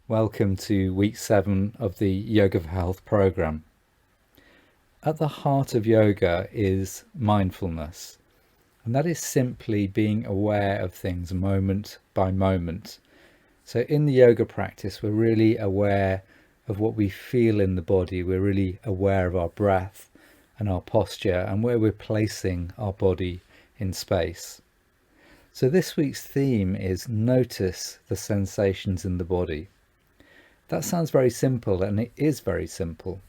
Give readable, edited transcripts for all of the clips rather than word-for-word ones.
Welcome to week 7 of the Yoga4Health program. At the heart of yoga is mindfulness, and that is simply being aware of things moment by moment. So in the yoga practice, we're really aware of what we feel in the body. We're really aware of our breath and our posture and where we're placing our body in space. So this week's theme is notice the sensations in the body. That sounds very simple, and it is very simple,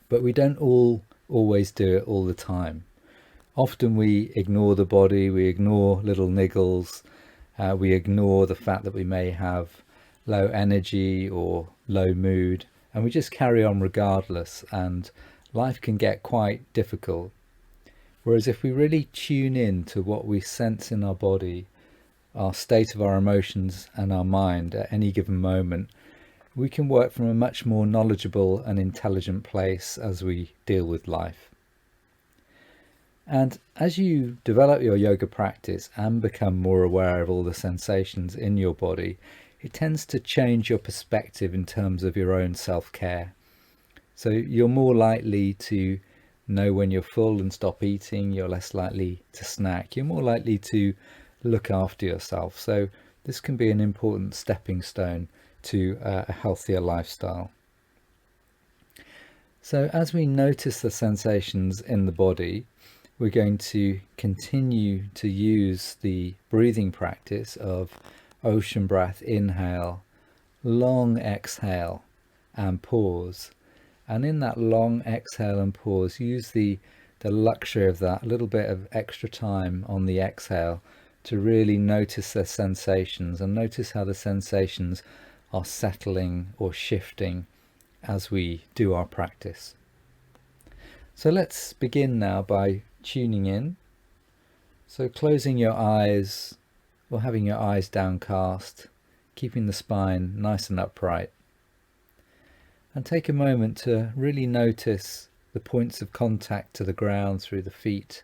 but we don't always do it all the time. Often we ignore the body, we ignore little niggles, we ignore the fact that we may have low energy or low mood, and we just carry on regardless, and life can get quite difficult. Whereas if we really tune in to what we sense in our body, our state of our emotions and our mind at any given moment, we can work from a much more knowledgeable and intelligent place as we deal with life. And as you develop your yoga practice and become more aware of all the sensations in your body, it tends to change your perspective in terms of your own self-care. So you're more likely to know when you're full and stop eating, you're less likely to snack, you're more likely to look after yourself. So this can be an important stepping stone to a healthier lifestyle. So as we notice the sensations in the body, we're going to continue to use the breathing practice of ocean breath, inhale, long exhale and pause. And in that long exhale and pause, use the luxury of that, a little bit of extra time on the exhale to really notice the sensations and notice how the sensations are settling or shifting as we do our practice. So let's begin now by tuning in. So closing your eyes or having your eyes downcast, keeping the spine nice and upright. And take a moment to really notice the points of contact to the ground through the feet,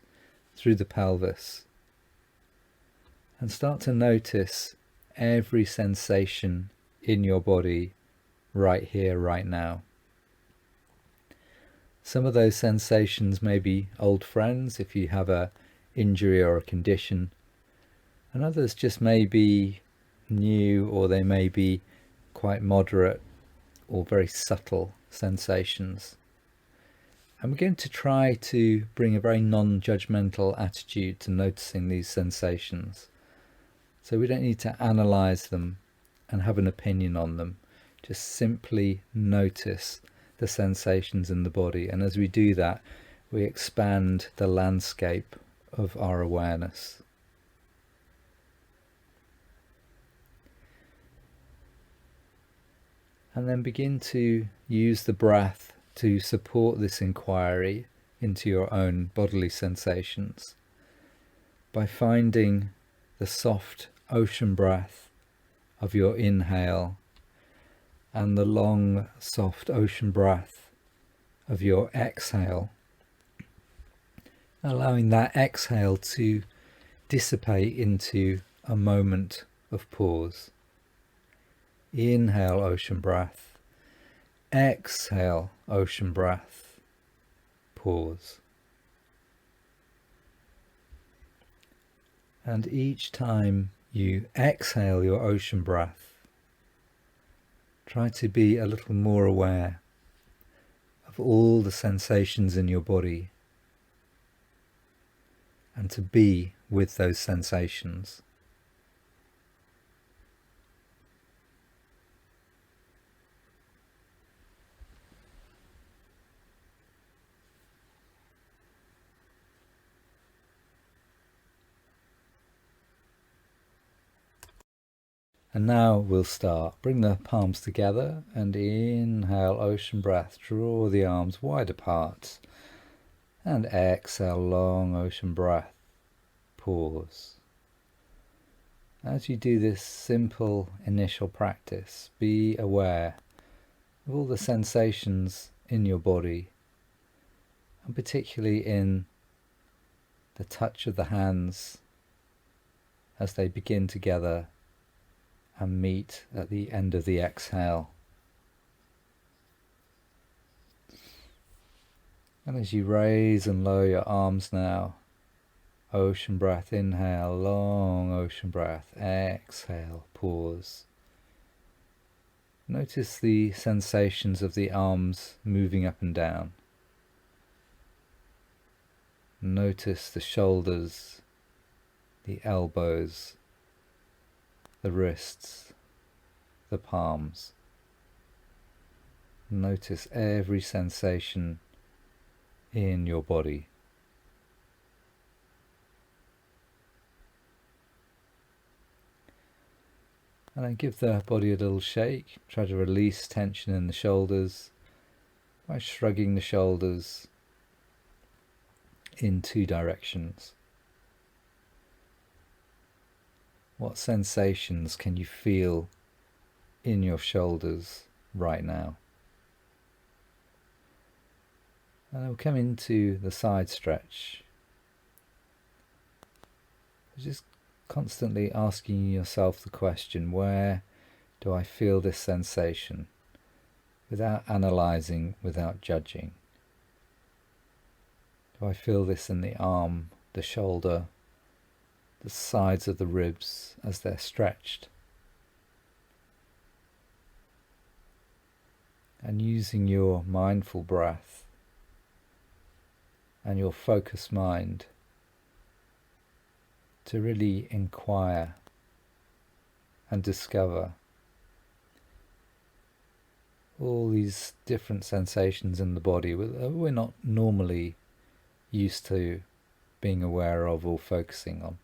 through the pelvis. And start to notice every sensation in your body right here, right now. Some of those sensations may be old friends if you have an injury or a condition, and others just may be new, or they may be quite moderate or very subtle sensations. And we're going to try to bring a very non-judgmental attitude to noticing these sensations. So we don't need to analyze them and have an opinion on them. Just simply notice the sensations in the body, and as we do that, we expand the landscape of our awareness. And then begin to use the breath to support this inquiry into your own bodily sensations by finding the soft ocean breath of your inhale and the long, soft ocean breath of your exhale, allowing that exhale to dissipate into a moment of pause. Inhale, ocean breath. Exhale, ocean breath. Pause. And each time you exhale your ocean breath, try to be a little more aware of all the sensations in your body and to be with those sensations. And now we'll start. Bring the palms together and inhale, ocean breath. Draw the arms wide apart. And exhale, long ocean breath. Pause. As you do this simple initial practice, be aware of all the sensations in your body, and particularly in the touch of the hands as they begin together and meet at the end of the exhale. And as you raise and lower your arms now, ocean breath, inhale, long ocean breath, exhale, pause. Notice the sensations of the arms moving up and down. Notice the shoulders, the elbows, the wrists, the palms. Notice every sensation in your body. And then give the body a little shake. Try to release tension in the shoulders by shrugging the shoulders in two directions. What sensations can you feel in your shoulders right now? And then we'll come into the side stretch. Just constantly asking yourself the question, where do I feel this sensation? Without analysing, without judging. Do I feel this in the arm, the shoulder, the sides of the ribs as they're stretched? And using your mindful breath and your focused mind to really inquire and discover all these different sensations in the body we're not normally used to being aware of or focusing on.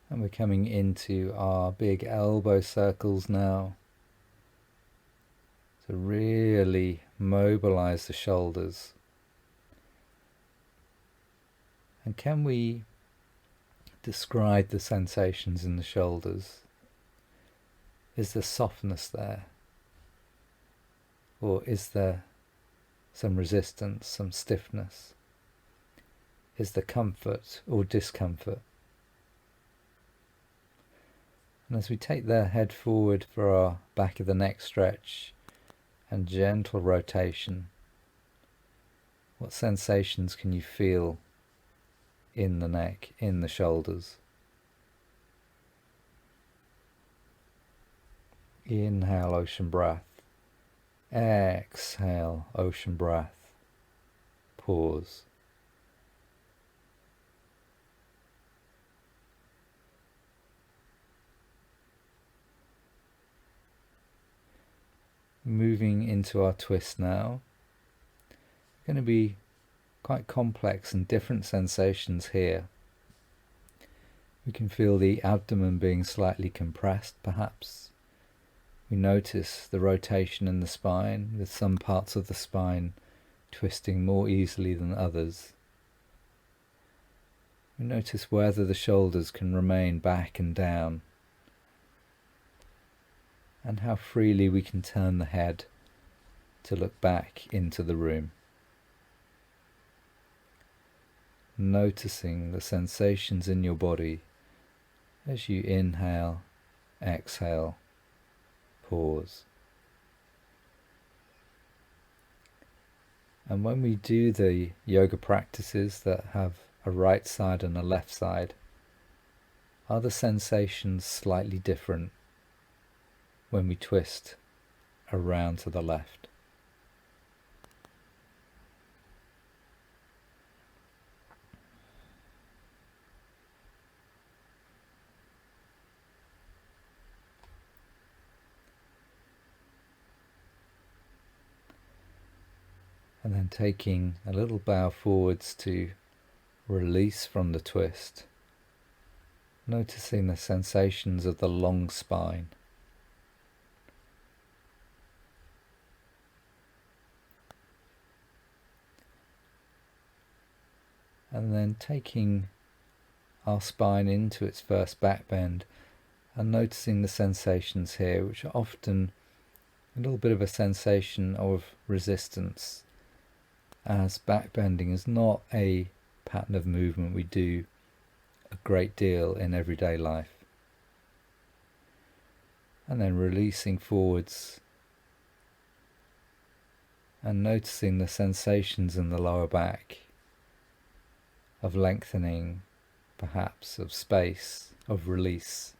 And we're coming into our big elbow circles now. To really mobilize the shoulders. And can we describe the sensations in the shoulders? Is there softness there? Or is there some resistance, some stiffness? Is there comfort or discomfort? And as we take the head forward for our back of the neck stretch and gentle rotation, what sensations can you feel in the neck, in the shoulders? Inhale, ocean breath. Exhale, ocean breath. Pause. Moving into our twist now. Going to be quite complex and different sensations here. We can feel the abdomen being slightly compressed, perhaps. We notice the rotation in the spine, with some parts of the spine twisting more easily than others. We notice whether the shoulders can remain back and down, and how freely we can turn the head to look back into the room. Noticing the sensations in your body as you inhale, exhale, pause. And when we do the yoga practices that have a right side and a left side, are the sensations slightly different when we twist around to the left? And then taking a little bow forwards to release from the twist, noticing the sensations of the long spine. And then taking our spine into its first back bend and noticing the sensations here, which are often a little bit of a sensation of resistance, as back bending is not a pattern of movement we do a great deal in everyday life. And then releasing forwards and noticing the sensations in the lower back of lengthening, perhaps of space, of release.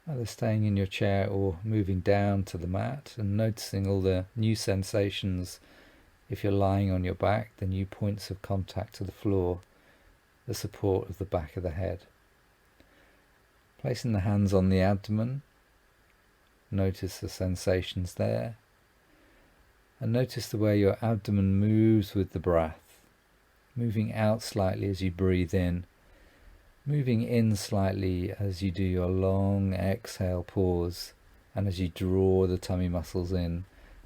Either staying in your chair or moving down to the mat and noticing all the new sensations. If you're lying on your back, the new points of contact to the floor, the support of the back of the head. Placing the hands on the abdomen, notice the sensations there, and notice the way your abdomen moves with the breath, moving out slightly as you breathe in, moving in slightly as you do your long exhale pause, and as you draw the tummy muscles in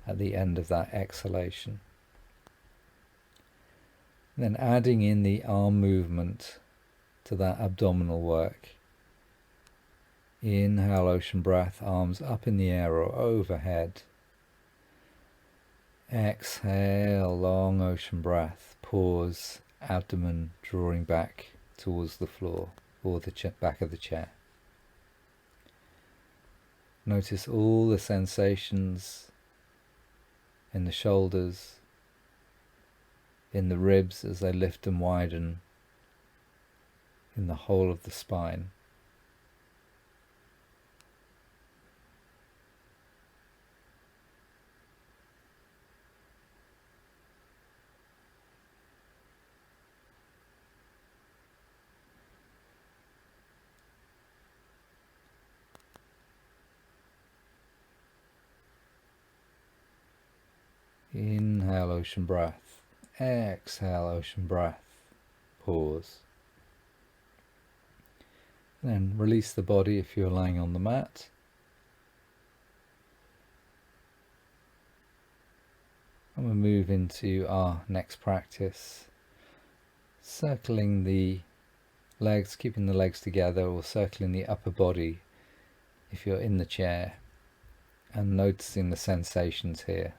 at the end of that exhalation. And then adding in the arm movement to that abdominal work. Inhale, ocean breath, arms up in the air or overhead. Exhale, long ocean breath, pause, abdomen drawing back towards the floor or the back of the chair. Notice all the sensations in the shoulders, in the ribs as they lift and widen, in the whole of the spine. Inhale, ocean breath. Exhale, ocean breath. Pause. And then release the body if you're lying on the mat. And we'll move into our next practice. Circling the legs, keeping the legs together, or circling the upper body if you're in the chair, and noticing the sensations here.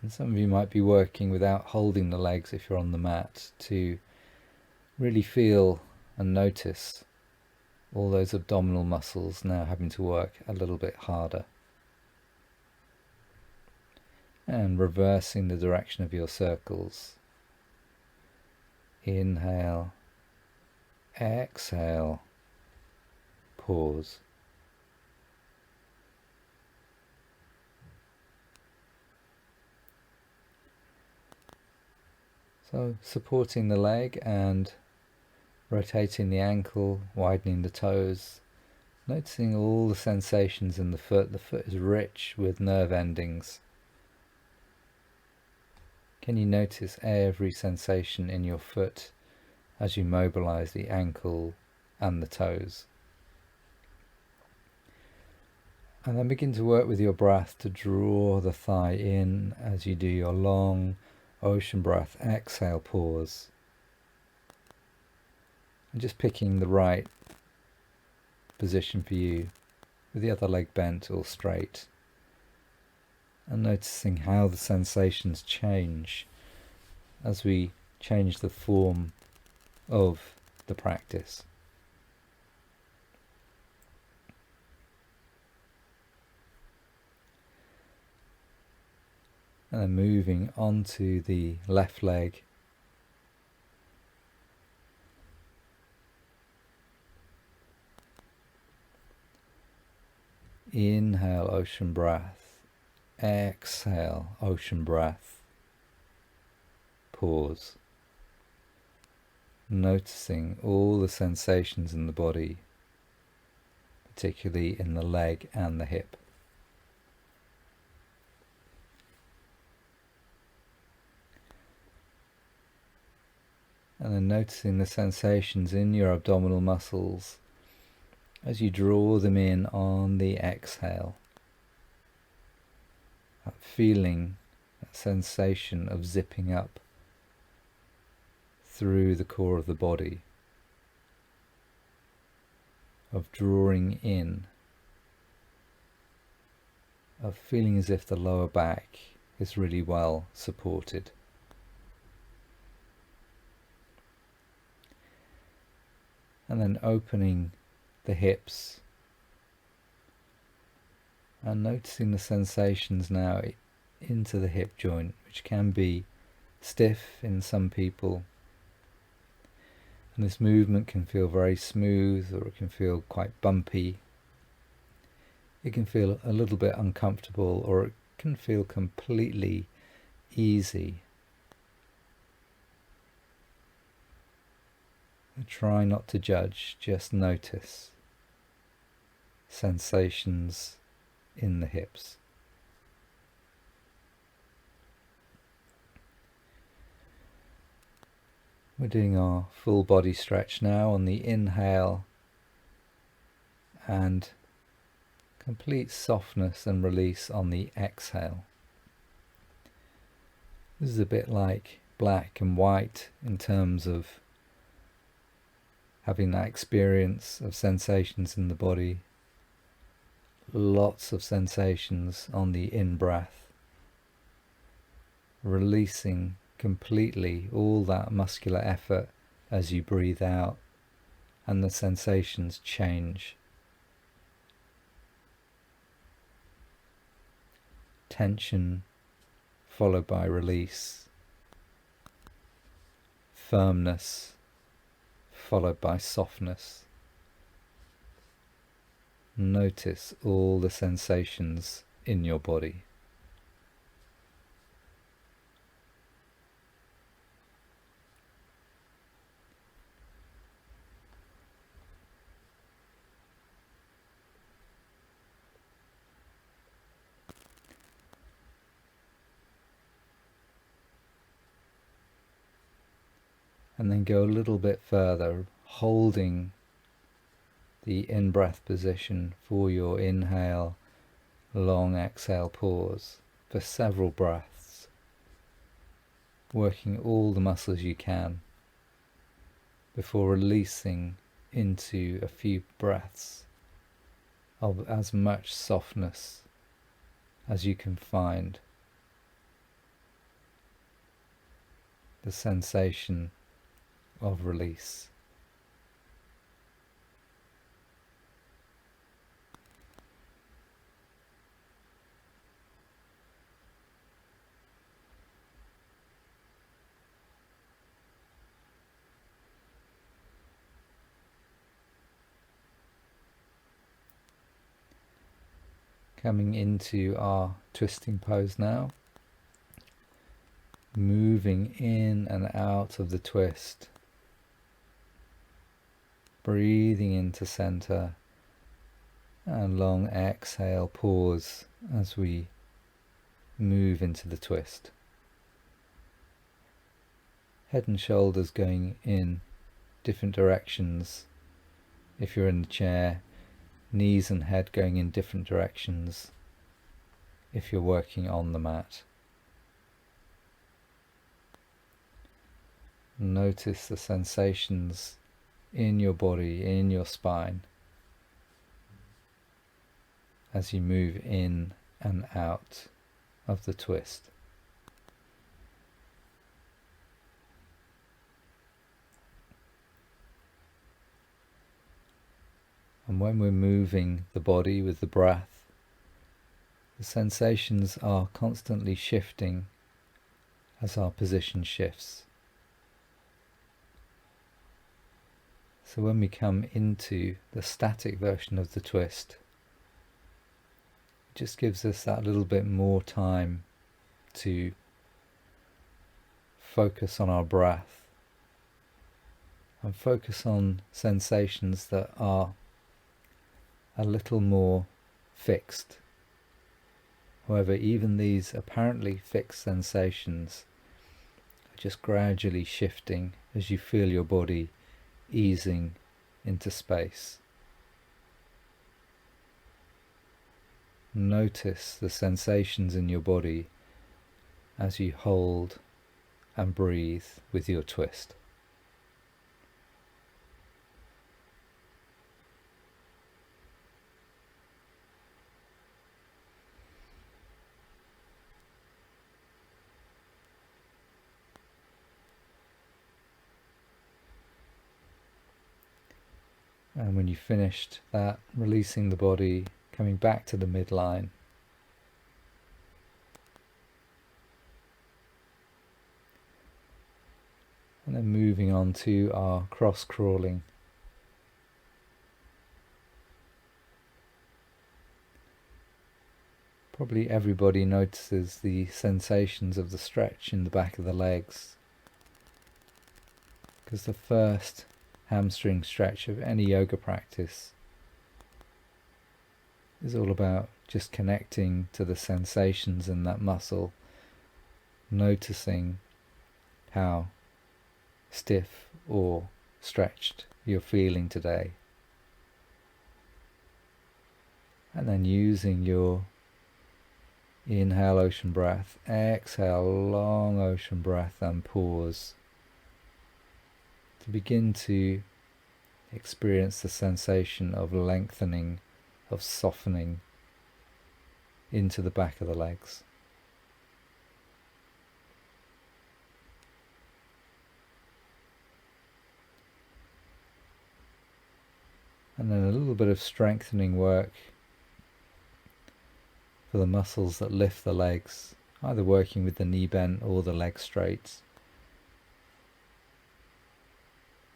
And some of you might be working without holding the legs if you're on the mat, to really feel and notice all those abdominal muscles now having to work a little bit harder. And reversing the direction of your circles. Inhale, exhale, pause. So supporting the leg and rotating the ankle, widening the toes, noticing all the sensations in the foot. The foot is rich with nerve endings. Can you notice every sensation in your foot as you mobilize the ankle and the toes? And then begin to work with your breath to draw the thigh in as you do your long ocean breath. Exhale, pause. And just picking the right position for you with the other leg bent or straight. And noticing how the sensations change as we change the form of the practice. And then moving onto the left leg. Inhale, ocean breath. Exhale, ocean breath. Pause. Noticing all the sensations in the body, particularly in the leg and the hip. And then noticing the sensations in your abdominal muscles as you draw them in on the exhale. that feeling, that sensation of zipping up through the core of the body, of drawing in, of feeling as if the lower back is really well supported. And then opening the hips and noticing the sensations now into the hip joint, which can be stiff in some people. And this movement can feel very smooth, or it can feel quite bumpy. It can feel a little bit uncomfortable, or it can feel completely easy. Try not to judge, just notice sensations in the hips. We're doing our full body stretch now on the inhale, and complete softness and release on the exhale. This is a bit like black and white in terms of having that experience of sensations in the body. Lots of sensations on the in-breath, releasing completely all that muscular effort as you breathe out, and the sensations change. Tension followed by release, firmness followed by softness. Notice all the sensations in your body. And then go a little bit further, holding the in-breath position for your inhale, long exhale pause for several breaths, working all the muscles you can before releasing into a few breaths of as much softness as you can find. The sensation of release. Coming into our twisting pose now, moving in and out of the twist, breathing into center, and long exhale pause as we move into the twist. Head and shoulders going in different directions if you're in the chair, knees and head going in different directions if you're working on the mat. Notice the sensations in your body, in your spine, as you move in and out of the twist. And when we're moving the body with the breath, the sensations are constantly shifting as our position shifts. So when we come into the static version of the twist, it just gives us that little bit more time to focus on our breath and focus on sensations that are a little more fixed. However, even these apparently fixed sensations are just gradually shifting as you feel your body easing into space. notice the sensations in your body as you hold and breathe with your twist. And when you've finished that, releasing the body, coming back to the midline. And then moving on to our cross crawling. Probably everybody notices the sensations of the stretch in the back of the legs, because the first hamstring stretch of any yoga practice is all about just connecting to the sensations in that muscle, noticing how stiff or stretched you're feeling today, and then using your inhale ocean breath, exhale long ocean breath, and pause to begin to experience the sensation of lengthening, of softening into the back of the legs. And then a little bit of strengthening work for the muscles that lift the legs, either working with the knee bent or the leg straight.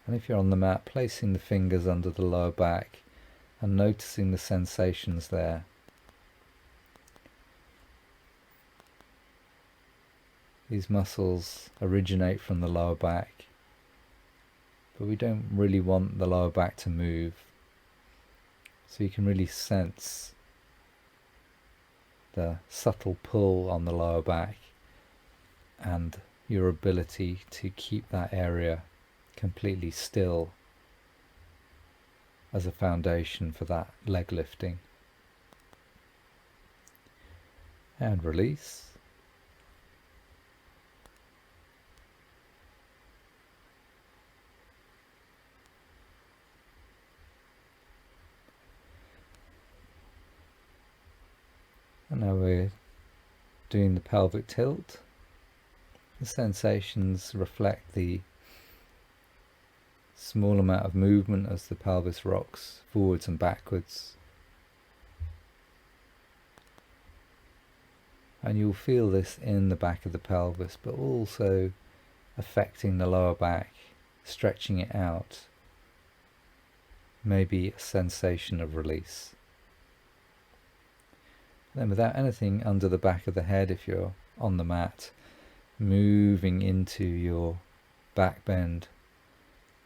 And if you're on the mat, placing the fingers under the lower back and noticing the sensations there. These muscles originate from the lower back, but we don't really want the lower back to move. So you can really sense the subtle pull on the lower back and your ability to keep that area completely still as a foundation for that leg lifting. And release. And now we're doing the pelvic tilt. The sensations reflect the small amount of movement as the pelvis rocks forwards and backwards. And you'll feel this in the back of the pelvis, but also affecting the lower back, stretching it out. Maybe a sensation of release. Then without anything under the back of the head, if you're on the mat, moving into your back bend,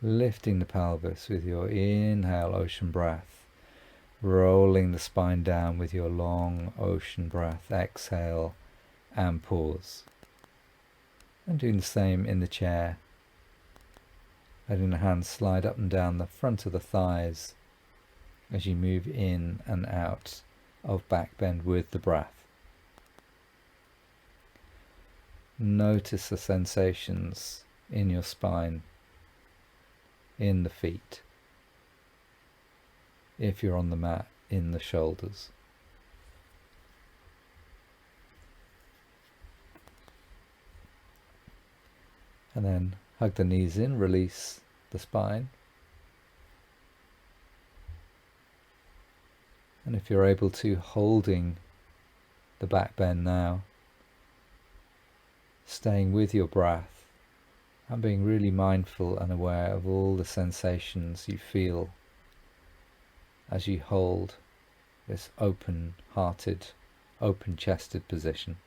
lifting the pelvis with your inhale ocean breath, rolling the spine down with your long ocean breath, exhale and pause. And doing the same in the chair, letting the hands slide up and down the front of the thighs as you move in and out of back bend with the breath. Notice the sensations in your spine, in the feet, if you're on the mat, in the shoulders. And then hug the knees in, release the spine. And if you're able to, holding the back bend now, staying with your breath and being really mindful and aware of all the sensations you feel as you hold this open-hearted, open-chested position.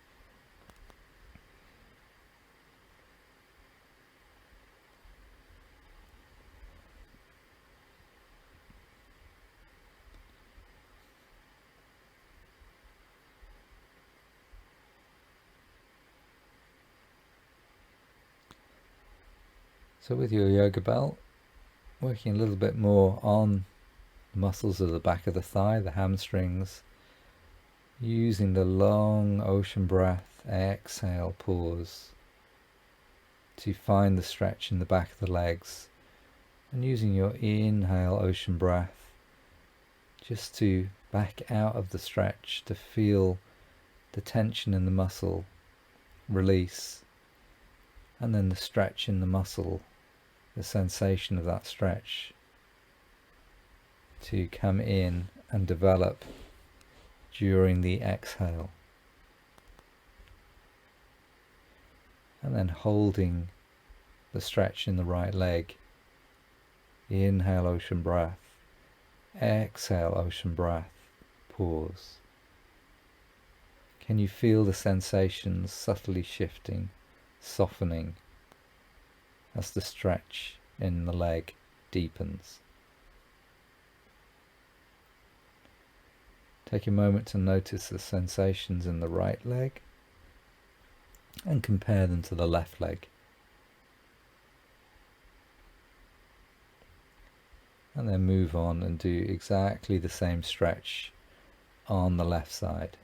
So with your yoga belt, working a little bit more on the muscles of the back of the thigh, the hamstrings, Using the long ocean breath, exhale, pause, to find the stretch in the back of the legs, and using your inhale ocean breath just to back out of the stretch, to feel the tension in the muscle release, and then the stretch in the muscle, the sensation of that stretch to come in and develop during the exhale. And then holding the stretch in the right leg. Inhale ocean breath, exhale ocean breath, pause. Can you feel the sensations subtly shifting, softening as the stretch in the leg deepens? Take a moment to notice the sensations in the right leg and compare them to the left leg. And then move on and do exactly the same stretch on the left side.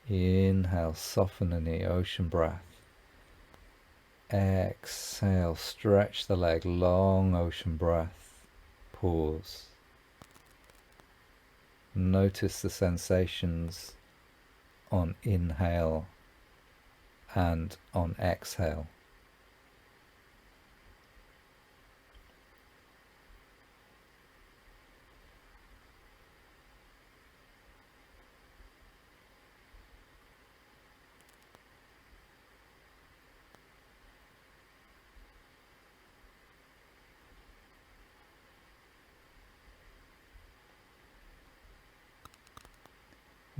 Inhale, soften in the ocean breath. Exhale, stretch the leg, long ocean breath. Pause. Notice the sensations on inhale and on exhale.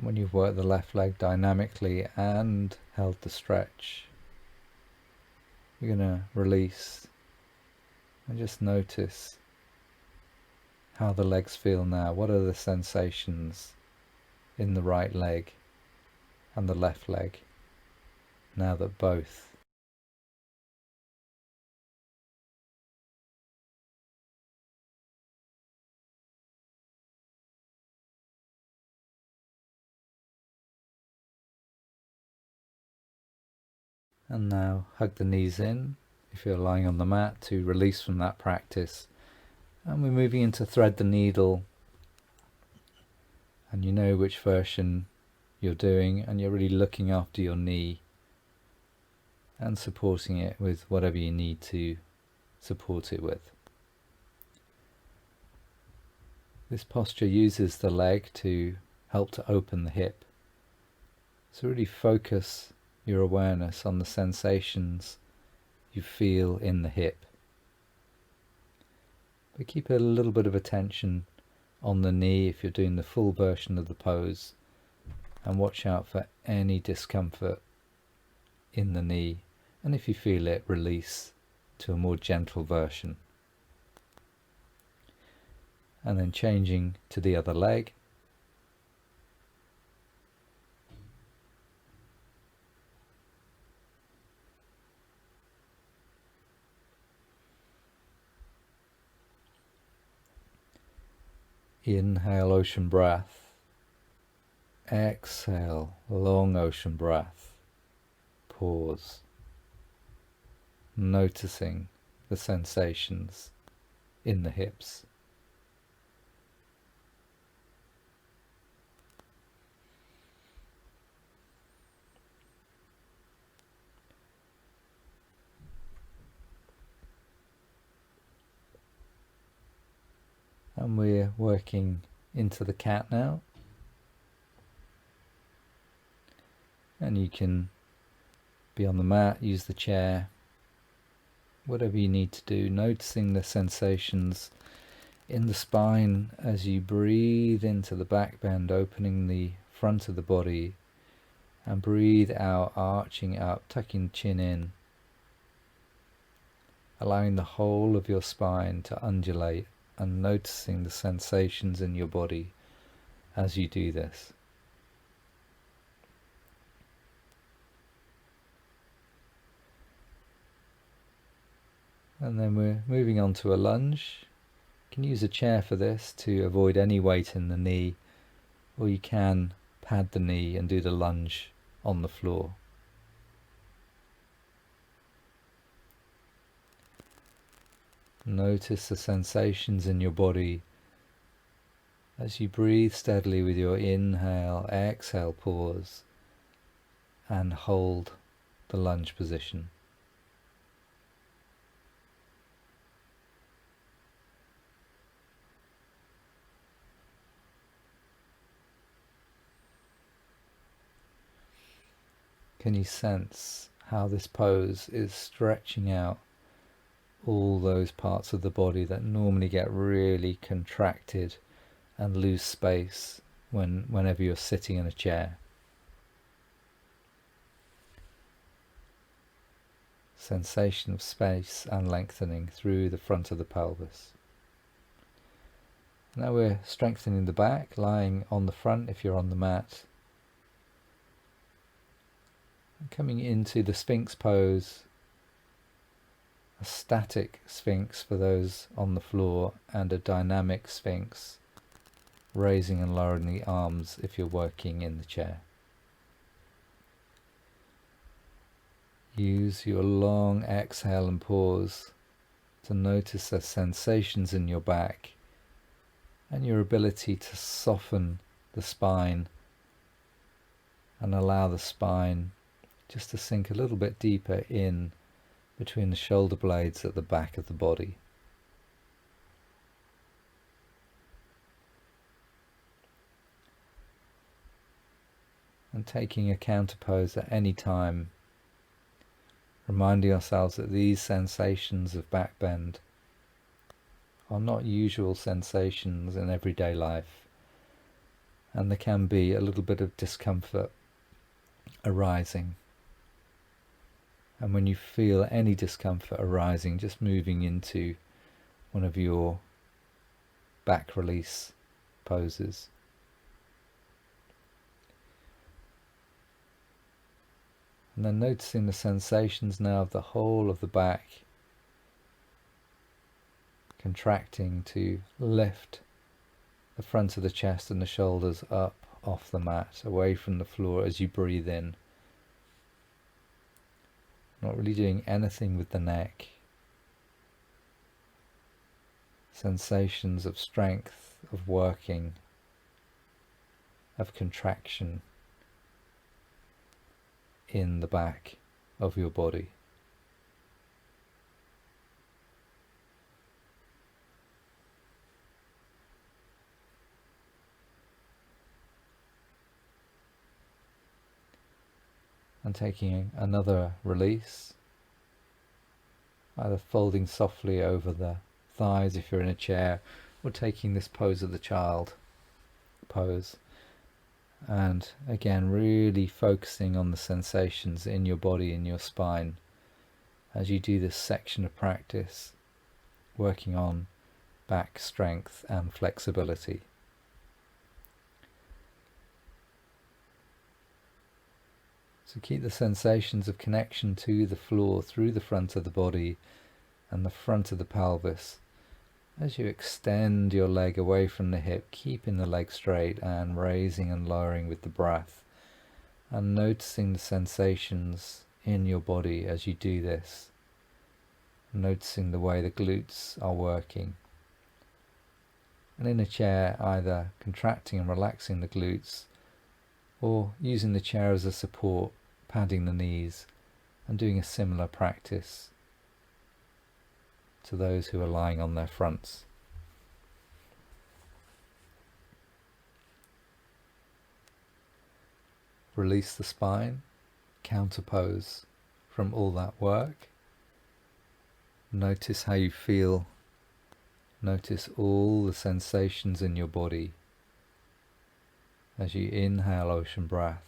When you've worked the left leg dynamically and held the stretch, you're going to release and just notice how the legs feel now. What are the sensations in the right leg and the left leg now that both and now hug the knees in if you're lying on the mat to release from that practice. And we're moving into thread the needle, and you know which version you're doing, and you're really looking after your knee and supporting it with whatever you need to support it with. This posture uses the leg to help to open the hip. So really focus your awareness on the sensations you feel in the hip. But keep a little bit of attention on the knee if you're doing the full version of the pose, and watch out for any discomfort in the knee, and if you feel it, release to a more gentle version. And then changing to the other leg. Inhale, ocean breath. Exhale, long ocean breath. Pause. Noticing the sensations in the hips. And we're working into the cat now. And you can be on the mat, use the chair, whatever you need to do, noticing the sensations in the spine as you breathe into the back bend, opening the front of the body, and breathe out, arching up, tucking the chin in, allowing the whole of your spine to undulate, and noticing the sensations in your body as you do this. And then we're moving on to a lunge. You can use a chair for this to avoid any weight in the knee, or you can pad the knee and do the lunge on the floor. Notice the sensations in your body as you breathe steadily with your inhale, exhale, pause, and hold the lunge position. Can you sense how this pose is stretching out all those parts of the body that normally get really contracted and lose space whenever you're sitting in a chair? Sensation of space and lengthening through the front of the pelvis. Now we're strengthening the back, lying on the front if you're on the mat. Coming into the Sphinx Pose, a static Sphinx for those on the floor and a dynamic Sphinx, raising and lowering the arms if you're working in the chair. Use your long exhale and pause to notice the sensations in your back and your ability to soften the spine and allow the spine just to sink a little bit deeper in between the shoulder blades at the back of the body. And taking a counter pose at any time, reminding ourselves that these sensations of back bend are not usual sensations in everyday life, and there can be a little bit of discomfort arising. And when you feel any discomfort arising, just moving into one of your back release poses. And then noticing the sensations now of the whole of the back contracting to lift the front of the chest and the shoulders up off the mat, away from the floor as you breathe in. Not really doing anything with the neck. Sensations of strength, of working, of contraction in the back of your body. And taking another release, either folding softly over the thighs if you're in a chair, or taking this pose of the child pose. And again, really focusing on the sensations in your body, in your spine, as you do this section of practice, working on back strength and flexibility. So keep the sensations of connection to the floor through the front of the body and the front of the pelvis as you extend your leg away from the hip, keeping the leg straight and raising and lowering with the breath, and noticing the sensations in your body as you do this, noticing the way the glutes are working. And in a chair, either contracting and relaxing the glutes, or using the chair as a support, padding the knees, and doing a similar practice to those who are lying on their fronts. Release the spine, counter pose from all that work. Notice how you feel. Notice all the sensations in your body as you inhale ocean breath.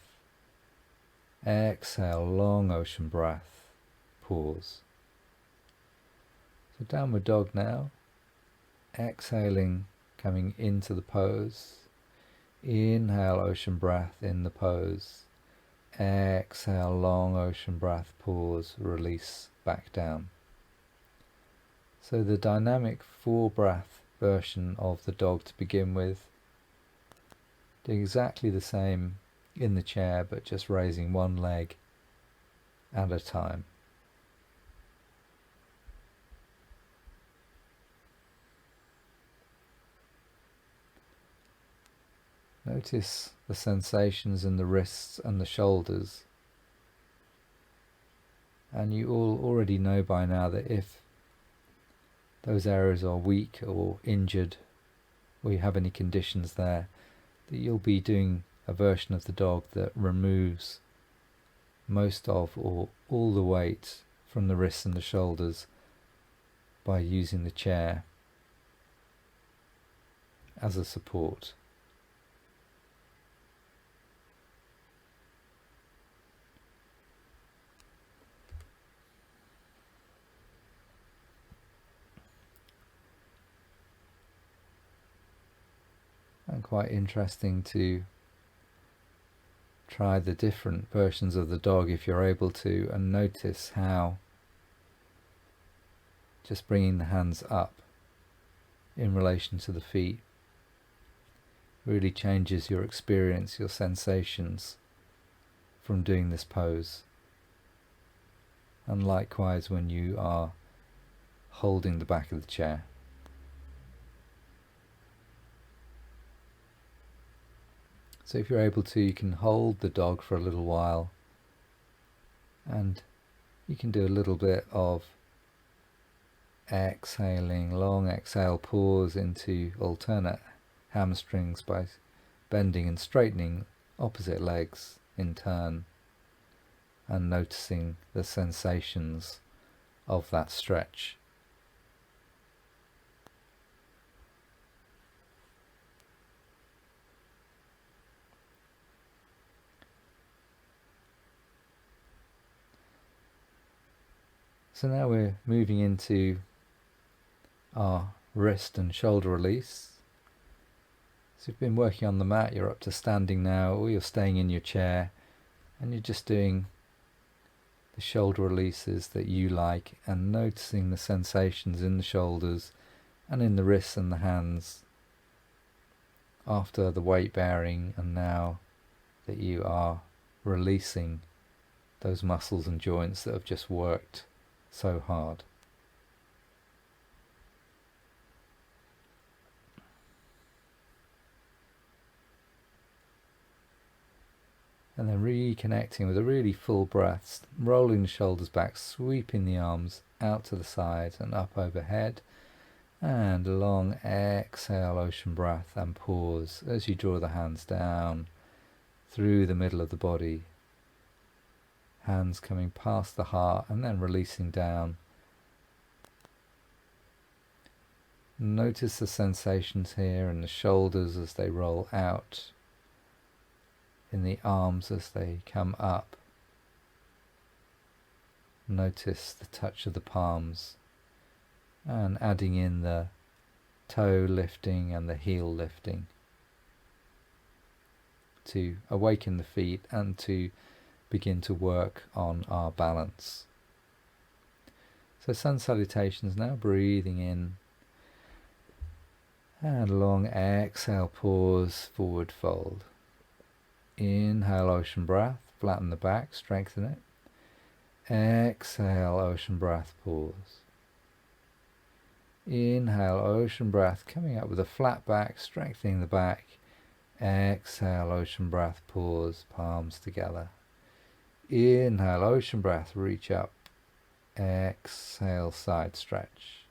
Exhale long ocean breath. Pause. So downward dog now. Exhaling, coming into the pose. Inhale ocean breath in the pose. Exhale long ocean breath. Pause. Release back down. So the dynamic 4 breath version of the dog to begin with. Doing exactly the same in the chair, but just raising one leg at a time. Notice the sensations in the wrists and the shoulders. And you all already know by now that if those areas are weak or injured, or you have any conditions there, that you'll be doing a version of the dog that removes most of or all the weight from the wrists and the shoulders by using the chair as a support. And quite interesting to try the different versions of the dog if you're able to, and notice how just bringing the hands up in relation to the feet really changes your experience, your sensations from doing this pose. And likewise when you are holding the back of the chair. So if you're able to, you can hold the dog for a little while, and you can do a little bit of exhaling, long exhale, pause into alternate hamstrings by bending and straightening opposite legs in turn, and noticing the sensations of that stretch. So now we're moving into our wrist and shoulder release. So you've been working on the mat, you're up to standing now, or you're staying in your chair, and you're just doing the shoulder releases that you like, and noticing the sensations in the shoulders and in the wrists and the hands after the weight bearing, and now that you are releasing those muscles and joints that have just worked so hard. And then reconnecting with a really full breath, rolling the shoulders back, sweeping the arms out to the side and up overhead, and a long exhale, ocean breath, and pause as you draw the hands down through the middle of the body, hands coming past the heart and then releasing down. Notice the sensations here in the shoulders as they roll out, in the arms as they come up. Notice the touch of the palms, and adding in the toe lifting and the heel lifting to awaken the feet and to begin to work on our balance. So sun salutations now, breathing in, and long exhale, pause, forward fold. Inhale, ocean breath, flatten the back, strengthen it. Exhale, ocean breath, pause. Inhale, ocean breath, coming up with a flat back, strengthening the back. Exhale, ocean breath, pause, palms together. Inhale, ocean breath, reach up. Exhale, side stretch.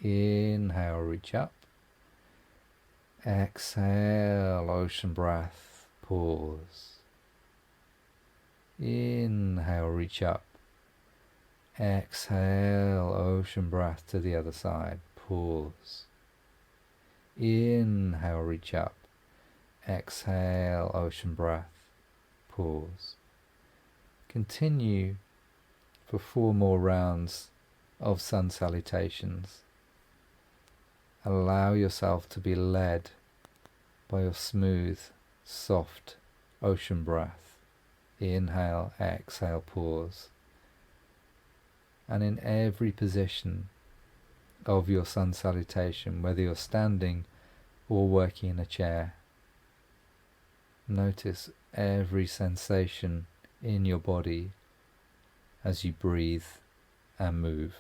Inhale, reach up. Exhale, ocean breath, pause. Inhale, reach up. Exhale, ocean breath to the other side, pause. Inhale, reach up. Exhale, ocean breath, pause. Continue for 4 more rounds of sun salutations. Allow yourself to be led by your smooth, soft ocean breath. Inhale, exhale, pause. And in every position of your sun salutation, whether you're standing or working in a chair, Notice every sensation in your body as you breathe and move.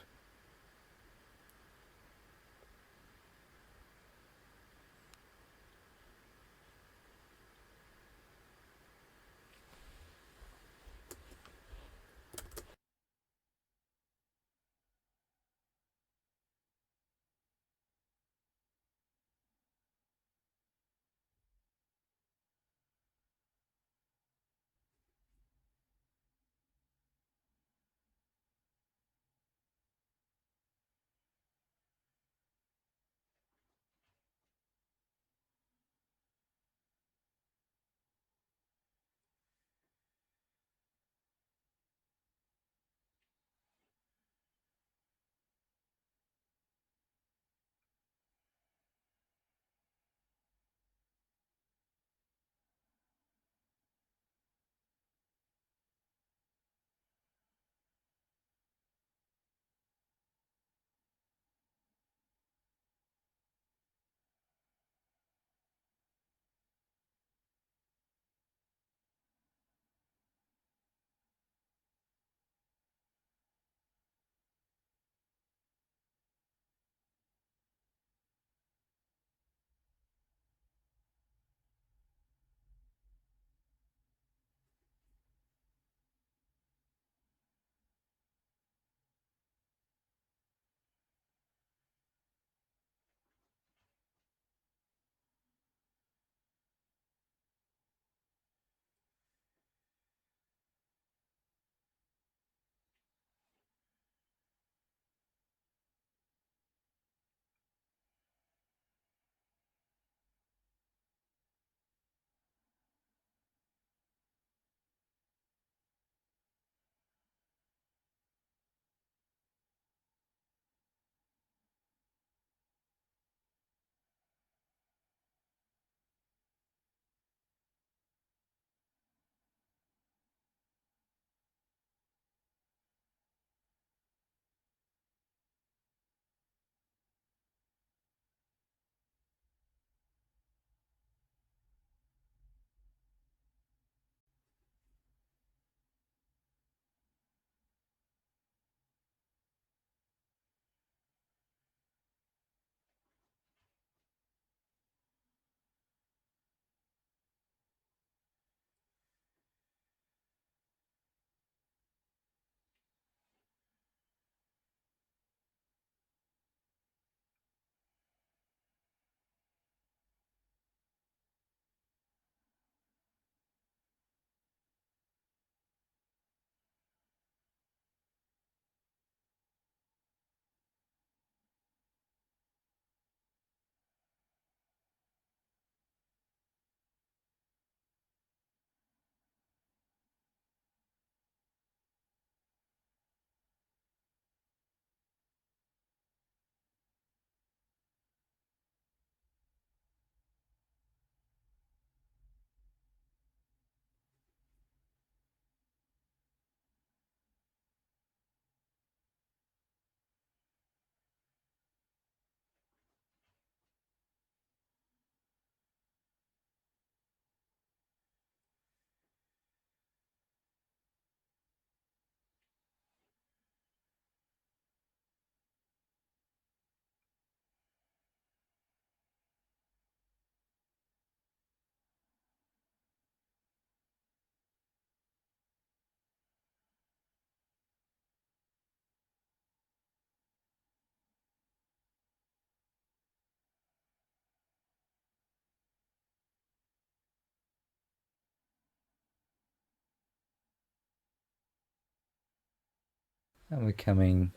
And we're coming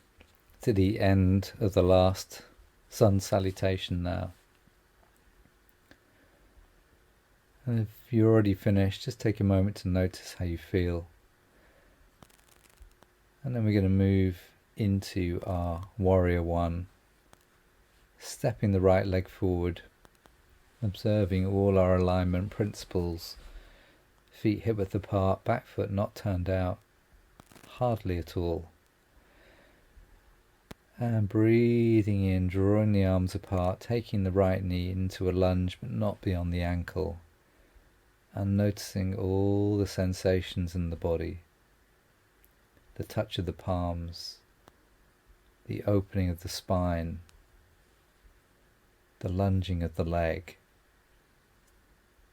to the end of the last sun salutation now. And if you're already finished, just take a moment to notice how you feel. And then we're going to move into our warrior one, stepping the right leg forward, observing all our alignment principles, feet hip width apart, back foot not turned out, hardly at all. And breathing in, drawing the arms apart, taking the right knee into a lunge but not beyond the ankle. and noticing all the sensations in the body, the touch of the palms, the opening of the spine, the lunging of the leg,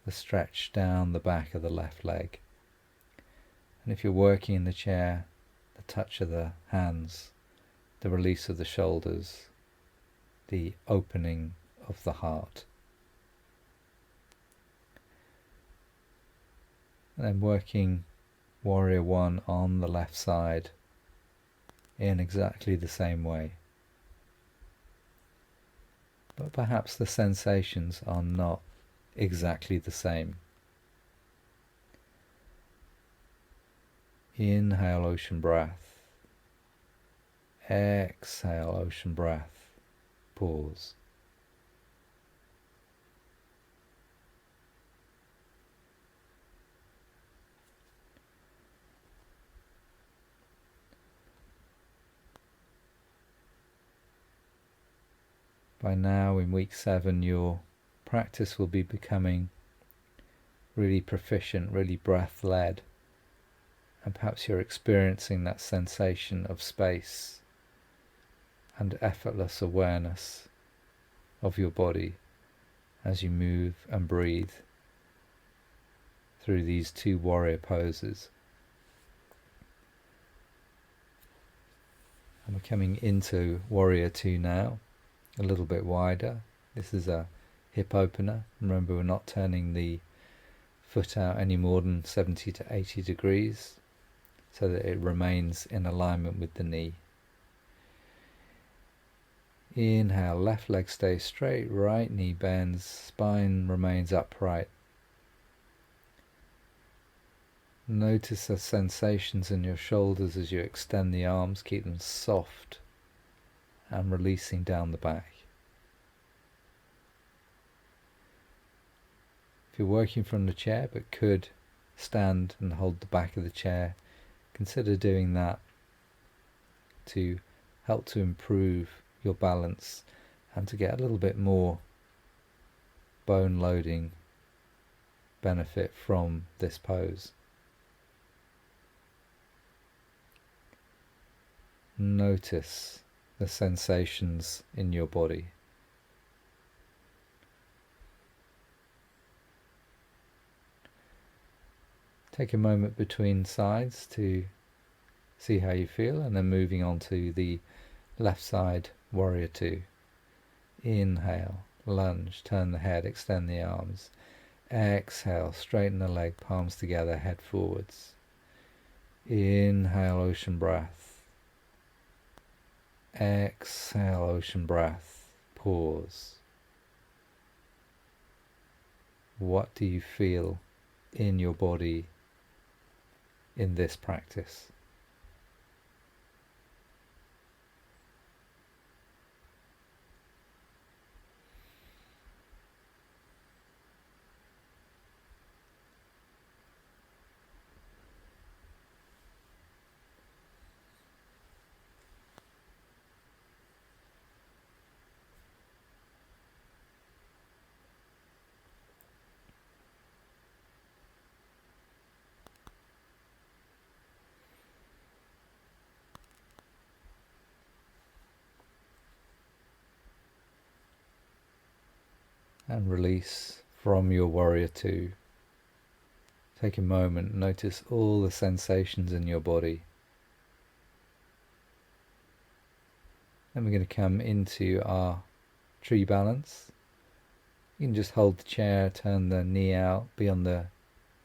the stretch down the back of the left leg. And if you're working in the chair, the touch of the hands, the release of the shoulders, the opening of the heart. And then working Warrior One on the left side in exactly the same way. But perhaps the sensations are not exactly the same. Inhale, ocean breath. Exhale, ocean breath. Pause. By now, in week 7, your practice will be becoming really proficient, really breath-led, and perhaps you're experiencing that sensation of space and effortless awareness of your body as you move and breathe through these 2 warrior poses. And we're coming into Warrior 2 now, a little bit wider. This is a hip opener. Remember, we're not turning the foot out any more than 70 to 80 degrees so that it remains in alignment with the knee. Inhale, left leg stays straight, right knee bends, spine remains upright. Notice the sensations in your shoulders as you extend the arms, keep them soft and releasing down the back. If you're working from the chair but could stand and hold the back of the chair, consider doing that to help to improve your balance and to get a little bit more bone loading benefit from this pose. Notice the sensations in your body. Take a moment between sides to see how you feel, and then moving on to the left side, Warrior 2. Inhale, lunge, turn the head, extend the arms. Exhale, straighten the leg, palms together, head forwards. Inhale, ocean breath. Exhale, ocean breath. Pause. What do you feel in your body in this practice? And release from your Warrior 2. Take a moment, notice all the sensations in your body. Then we're going to come into our tree balance. You can just hold the chair, turn the knee out, be on the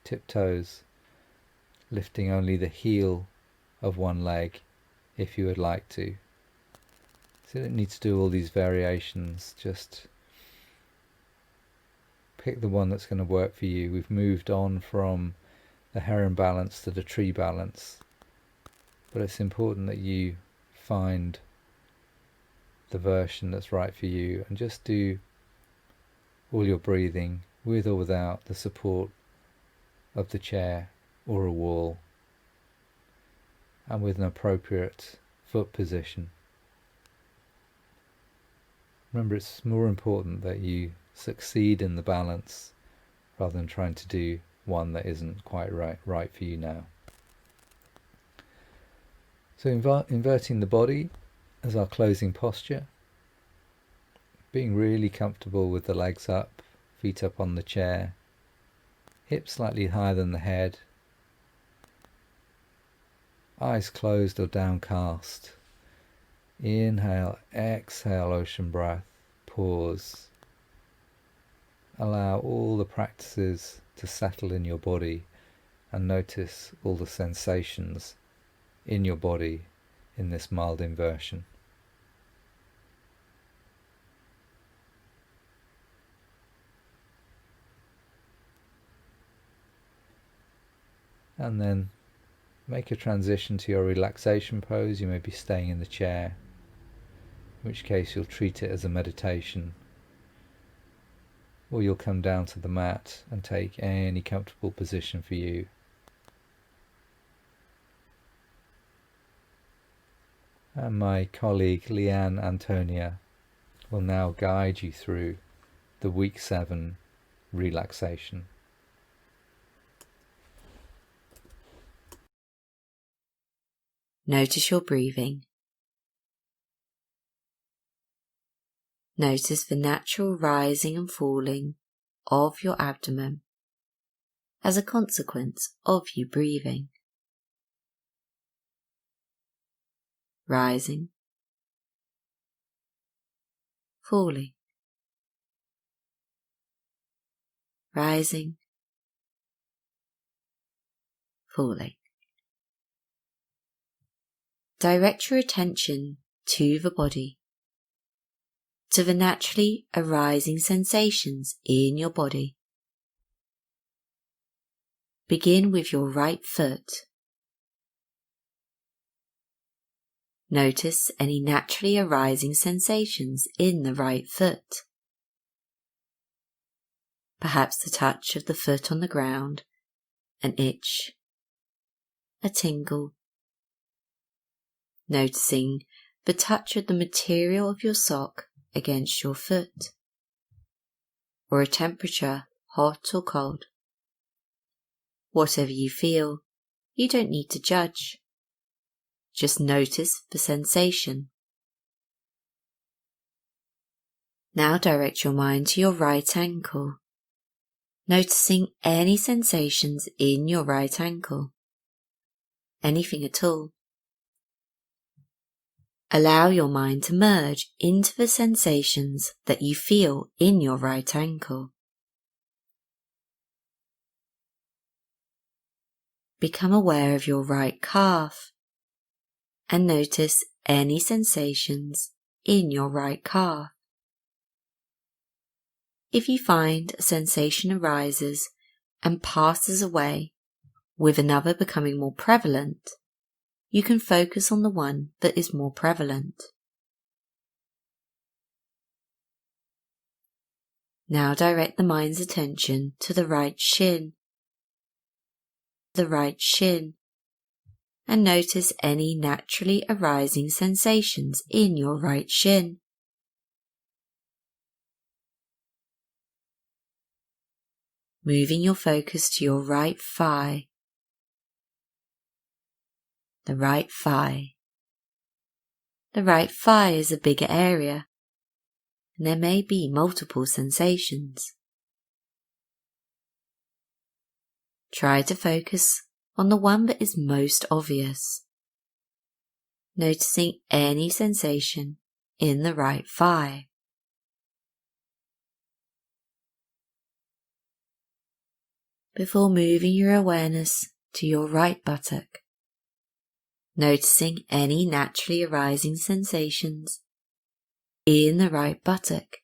tiptoes, lifting only the heel of one leg if you would like to. So you don't need to do all these variations, just pick the one that's going to work for you. We've moved on from the heron balance to the tree balance, but it's important that you find the version that's right for you, and just do all your breathing with or without the support of the chair or a wall, and with an appropriate foot position. Remember, it's more important that you succeed in the balance rather than trying to do one that isn't quite right for you now. So inverting the body as our closing posture, being really comfortable with the legs up, feet up on the chair, hips slightly higher than the head, eyes closed or downcast. Inhale, exhale, ocean breath, pause. Allow all the practices to settle in your body and notice all the sensations in your body in this mild inversion. And then make a transition to your relaxation pose. You may be staying in the chair, in which case you'll treat it as a meditation, or you'll come down to the mat and take any comfortable position for you. And my colleague Leanne Antonia will now guide you through the week 7 relaxation. Notice your breathing. Notice the natural rising and falling of your abdomen as a consequence of you breathing. Rising, falling, rising, falling. Direct your attention to the body, to the naturally arising sensations in your body. Begin with your right foot. Notice any naturally arising sensations in the right foot. Perhaps the touch of the foot on the ground, an itch, a tingle. Noticing the touch of the material of your sock against your foot, or a temperature, hot or cold. Whatever you feel, you don't need to judge. Just notice the sensation. Now direct your mind to your right ankle, noticing any sensations in your right ankle. Anything at all. Allow your mind to merge into the sensations that you feel in your right ankle. Become aware of your right calf and notice any sensations in your right calf. If you find a sensation arises and passes away, with another becoming more prevalent, you can focus on the one that is more prevalent. Now direct the mind's attention to the right shin, and notice any naturally arising sensations in your right shin. Moving your focus to your right thigh, the right thigh. The right thigh is a bigger area, and there may be multiple sensations. Try to focus on the one that is most obvious, noticing any sensation in the right thigh. Before moving your awareness to your right buttock, noticing any naturally arising sensations in the right buttock.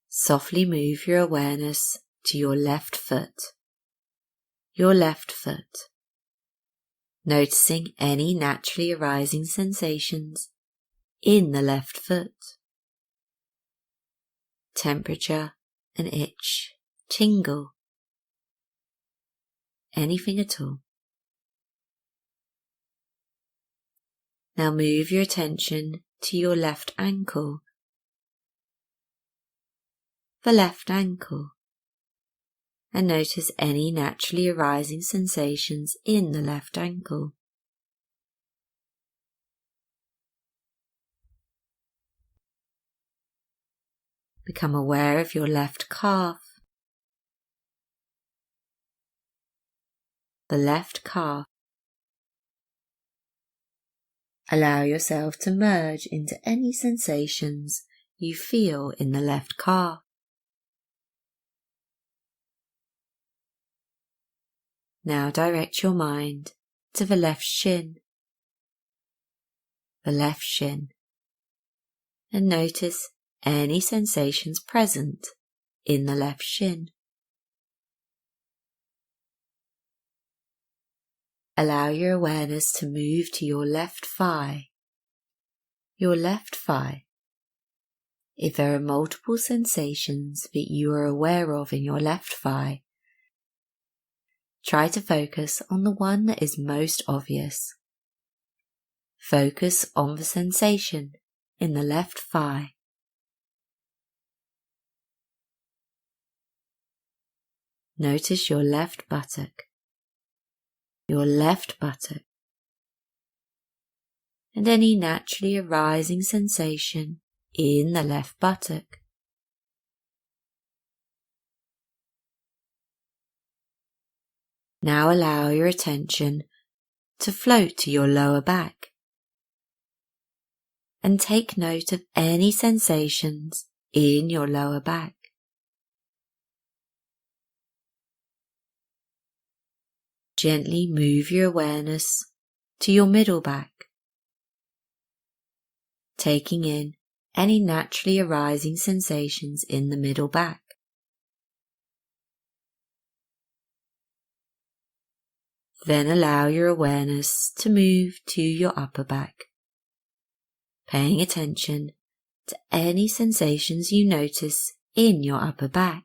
Softly move your awareness to your left foot, noticing any naturally arising sensations in the left foot. Temperature, an itch, tingle, anything at all. Now move your attention to your left ankle, the left ankle, and notice any naturally arising sensations in the left ankle. Become aware of your left calf, the left calf. Allow yourself to merge into any sensations you feel in the left calf. Now direct your mind to the left shin, and notice any sensations present in the left shin. Allow your awareness to move to your left thigh. If there are multiple sensations that you are aware of in your left thigh, try to focus on the one that is most obvious. Focus on the sensation in the left thigh. Notice your left buttock, and any naturally arising sensation in the left buttock. Now allow your attention to float to your lower back and take note of any sensations in your lower back. Gently move your awareness to your middle back, taking in any naturally arising sensations in the middle back. Then allow your awareness to move to your upper back, paying attention to any sensations you notice in your upper back.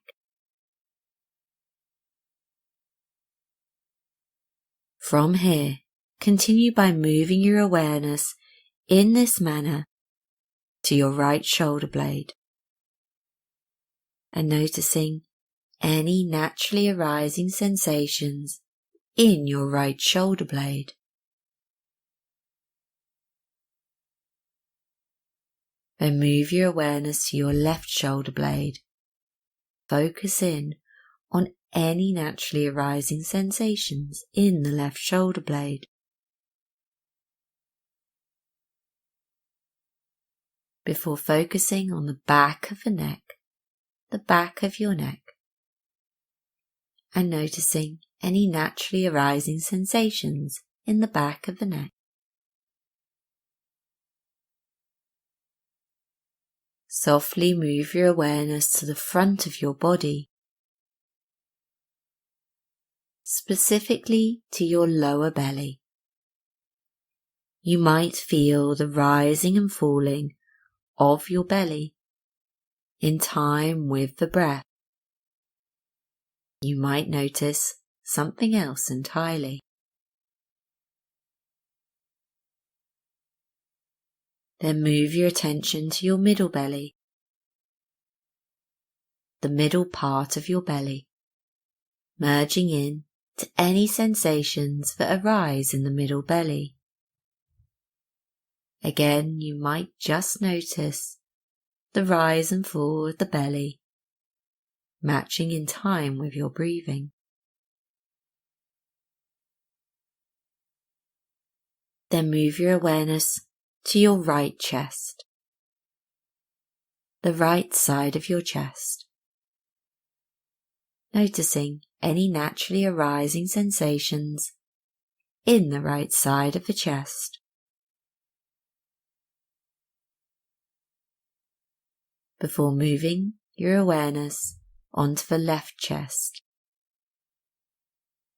From here, continue by moving your awareness in this manner to your right shoulder blade and noticing any naturally arising sensations in your right shoulder blade. Then move your awareness to your left shoulder blade. Focus in on any naturally arising sensations in the left shoulder blade. Before focusing on the back of the neck, the back of your neck, and noticing any naturally arising sensations in the back of the neck. Softly move your awareness to the front of your body, specifically to your lower belly. You might feel the rising and falling of your belly in time with the breath. You might notice something else entirely. Then move your attention to your middle belly, the middle part of your belly, merging in to any sensations that arise in the middle belly. Again, you might just notice the rise and fall of the belly, matching in time with your breathing. Then move your awareness to your right chest, the right side of your chest, noticing any naturally arising sensations in the right side of the chest. Before moving your awareness onto the left chest,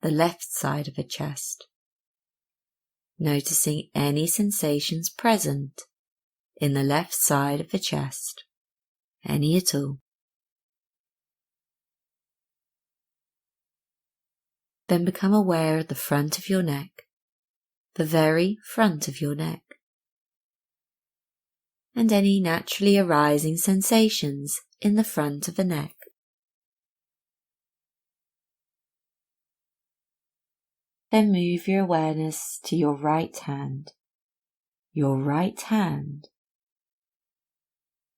the left side of the chest, noticing any sensations present in the left side of the chest, any at all. Then become aware of the front of your neck, the very front of your neck, and any naturally arising sensations in the front of the neck. Then move your awareness to your right hand,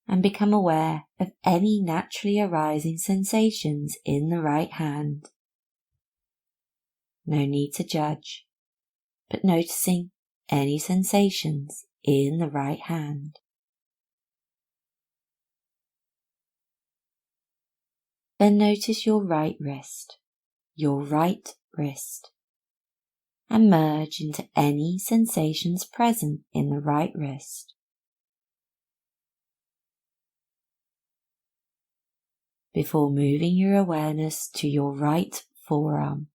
and become aware of any naturally arising sensations in the right hand. No need to judge, but noticing any sensations in the right hand. Then notice your right wrist, and merge into any sensations present in the right wrist. Before moving your awareness to your right forearm,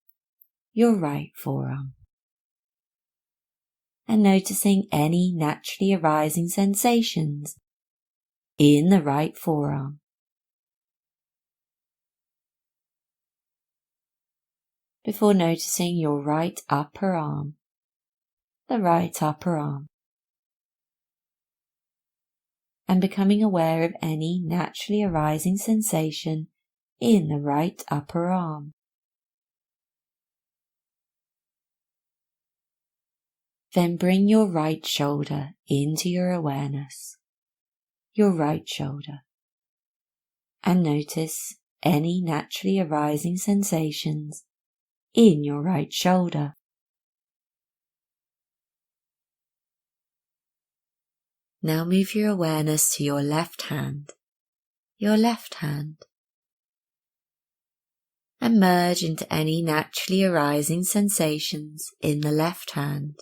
and noticing any naturally arising sensations in the right forearm. Before noticing your right upper arm, and becoming aware of any naturally arising sensation in the right upper arm. Then bring your right shoulder into your awareness, and notice any naturally arising sensations in your right shoulder. Now move your awareness to your left hand, and merge into any naturally arising sensations in the left hand.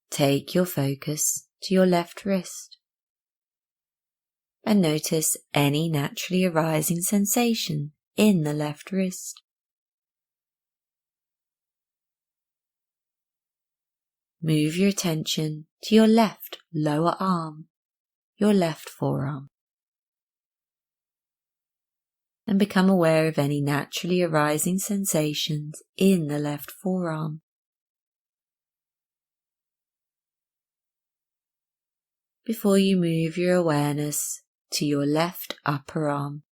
Take your focus to your left wrist and notice any naturally arising sensation in the left wrist. Move your attention to your left lower arm, your left forearm, and become aware of any naturally arising sensations in the left forearm. Before you move your awareness to your left upper arm,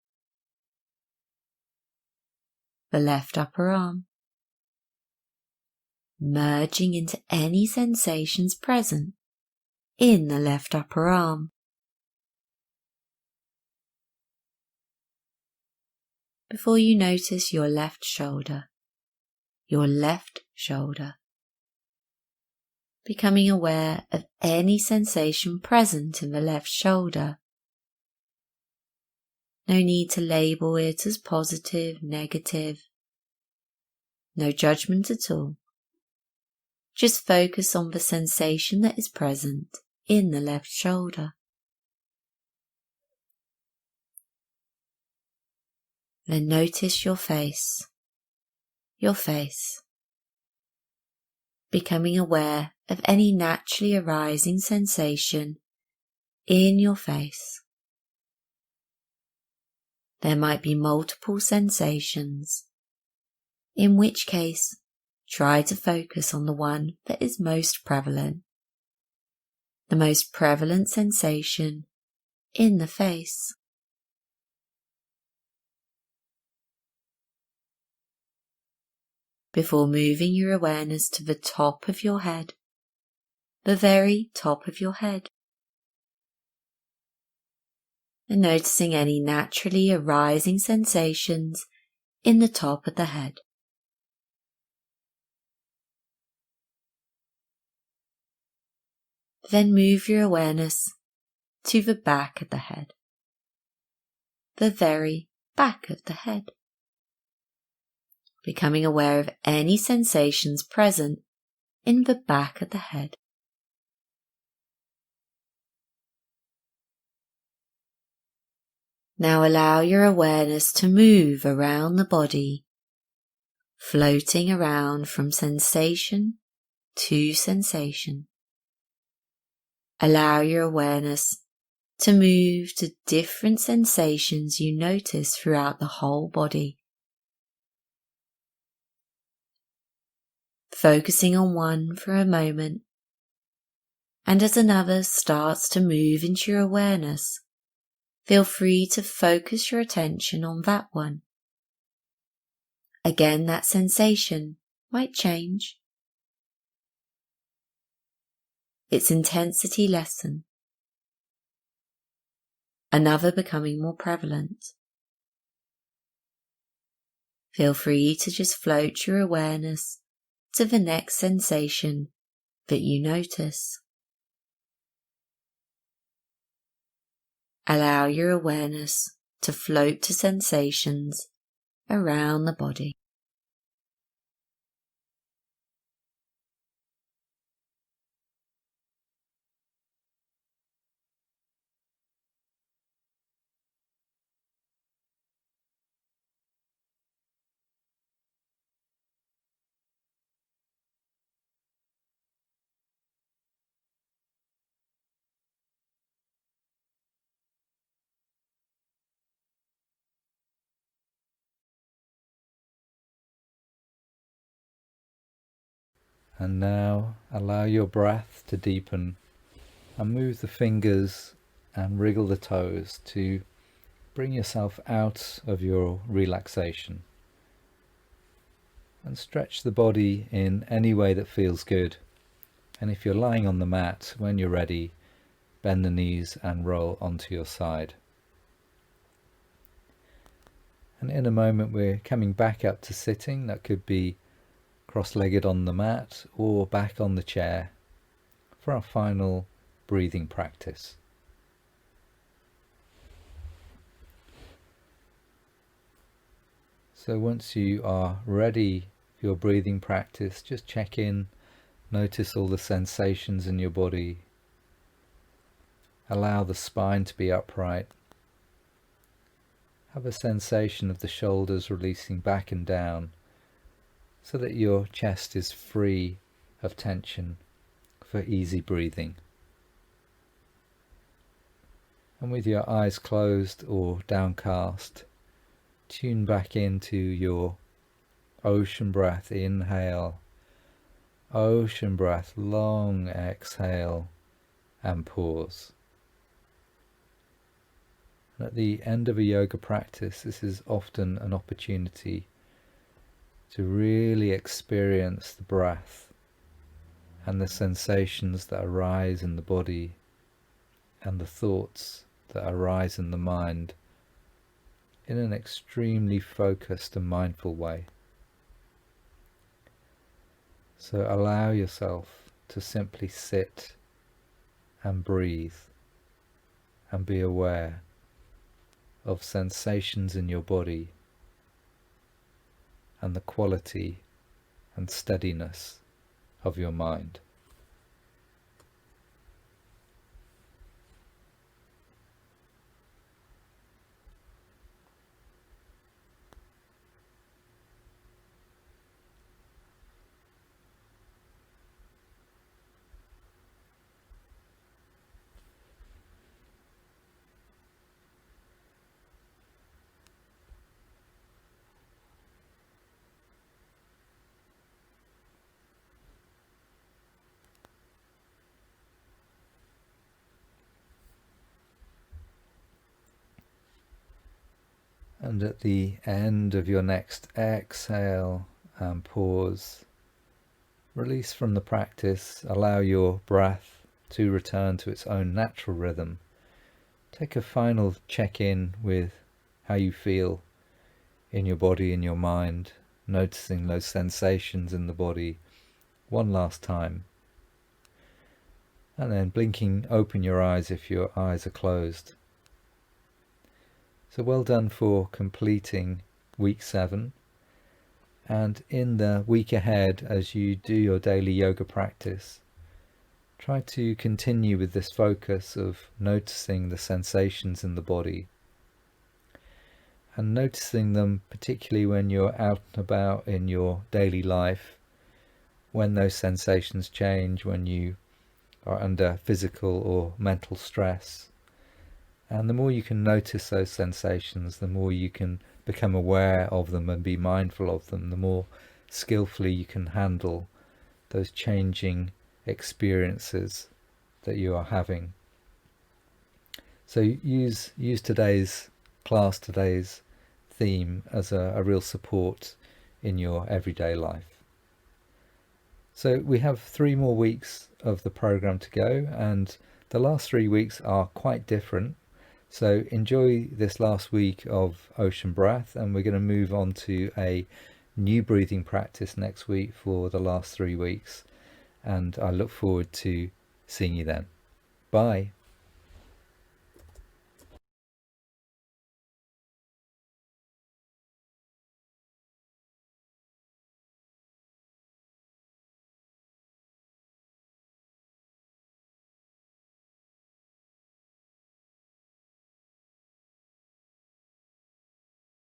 merging into any sensations present in the left upper arm. Before you notice your left shoulder, becoming aware of any sensation present in the left shoulder. No need to label it as positive, negative. No judgment at all. Just focus on the sensation that is present in the left shoulder. Then notice your face, becoming aware of any naturally arising sensation in your face. There might be multiple sensations, in which case try to focus on the one that is most prevalent. The most prevalent sensation in the face. Before moving your awareness to the top of your head, the very top of your head, and noticing any naturally arising sensations in the top of the head. Then move your awareness to the back of the head, the very back of the head, becoming aware of any sensations present in the back of the head. Now allow your awareness to move around the body, floating around from sensation to sensation. Allow your awareness to move to different sensations you notice throughout the whole body. Focusing on one for a moment, And as another starts to move into your awareness, feel free to focus your attention on that one. Again, that sensation might change, its intensity lessen, another becoming more prevalent. Feel free to just float your awareness to the next sensation that you notice. Allow your awareness to float to sensations around the body. And now allow your breath to deepen and move the fingers and wriggle the toes to bring yourself out of your relaxation. And stretch the body in any way that feels good. And if you're lying on the mat, when you're ready, bend the knees and roll onto your side. And in a moment we're coming back up to sitting. That could be cross-legged on the mat or back on the chair for our final breathing practice. So once you are ready for your breathing practice, just check in, notice all the sensations in your body. Allow the spine to be upright. Have a sensation of the shoulders releasing back and down so that your chest is free of tension for easy breathing. And with your eyes closed or downcast, tune back into your ocean breath. Inhale, ocean breath, long exhale, and pause. And at the end of a yoga practice, this is often an opportunity to really experience the breath and the sensations that arise in the body and the thoughts that arise in the mind in an extremely focused and mindful way. So allow yourself to simply sit and breathe and be aware of sensations in your body and the quality and steadiness of your mind. And at the end of your next exhale and pause, release from the practice, allow your breath to return to its own natural rhythm. Take a final check-in with how you feel in your body, in your mind, noticing those sensations in the body one last time. And then blinking open your eyes if your eyes are closed. So well done for completing week 7, and in the week ahead as you do your daily yoga practice, try to continue with this focus of noticing the sensations in the body and noticing them particularly when you're out and about in your daily life, when those sensations change, when you are under physical or mental stress. And the more you can notice those sensations, the more you can become aware of them and be mindful of them, the more skillfully you can handle those changing experiences that you are having. So use today's class, today's theme as a real support in your everyday life. So we have 3 more weeks of the program to go, and the last 3 weeks are quite different. So enjoy this last week of ocean breath, and we're going to move on to a new breathing practice next week for the last 3 weeks. And I look forward to seeing you then. Bye.